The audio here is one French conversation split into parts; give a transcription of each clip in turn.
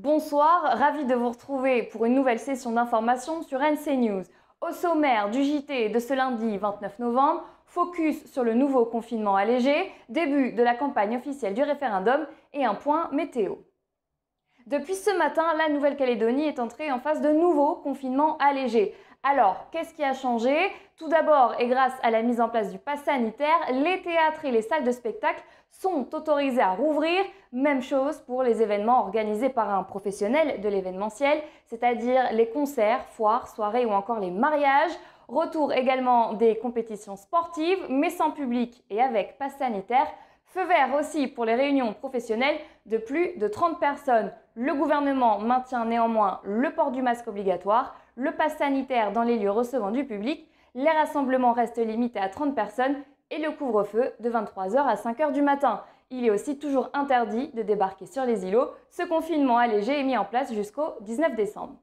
Bonsoir, ravi de vous retrouver pour une nouvelle session d'information sur NC News. Au sommaire du JT de ce lundi 29 novembre, focus sur le nouveau confinement allégé, début de la campagne officielle du référendum et un point météo. Depuis ce matin, la Nouvelle-Calédonie est entrée en phase de nouveau confinement allégé. Alors, qu'est-ce qui a changé? Tout d'abord, et grâce à la mise en place du pass sanitaire, les théâtres et les salles de spectacle sont autorisés à rouvrir. Même chose pour les événements organisés par un professionnel de l'événementiel, c'est-à-dire les concerts, foires, soirées ou encore les mariages. Retour également des compétitions sportives, mais sans public et avec pass sanitaire. Feu vert aussi pour les réunions professionnelles de plus de 30 personnes. Le gouvernement maintient néanmoins le port du masque obligatoire, le pass sanitaire dans les lieux recevant du public, les rassemblements restent limités à 30 personnes et le couvre-feu de 23 h à 5 h du matin. Il est aussi toujours interdit de débarquer sur les îlots. Ce confinement allégé est mis en place jusqu'au 19 décembre.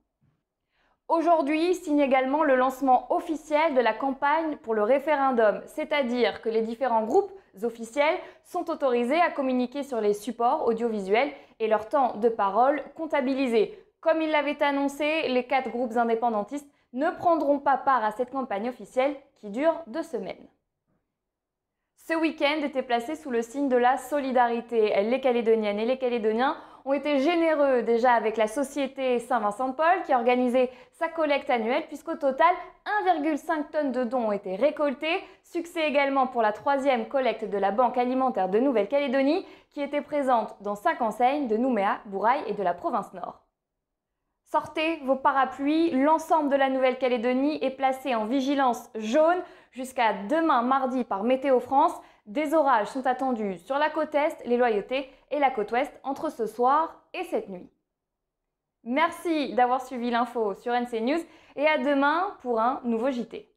Aujourd'hui signe également le lancement officiel de la campagne pour le référendum, c'est-à-dire que les différents groupes officiels sont autorisés à communiquer sur les supports audiovisuels et leur temps de parole comptabilisé. Comme il l'avait annoncé, les 4 groupes indépendantistes ne prendront pas part à cette campagne officielle qui dure 2 semaines. Ce week-end était placé sous le signe de la solidarité. Les Calédoniennes et les Calédoniens ont été généreux déjà avec la société Saint-Vincent-de-Paul qui a organisé sa collecte annuelle puisqu'au total 1,5 tonnes de dons ont été récoltés. Succès également pour la 3e collecte de la Banque alimentaire de Nouvelle-Calédonie qui était présente dans 5 enseignes de Nouméa, Bourail et de la province Nord. Sortez vos parapluies, l'ensemble de la Nouvelle-Calédonie est placé en vigilance jaune jusqu'à demain mardi par Météo France. Des orages sont attendus sur la côte Est, les Loyautés et la côte Ouest entre ce soir et cette nuit. Merci d'avoir suivi l'info sur NC News et à demain pour un nouveau JT.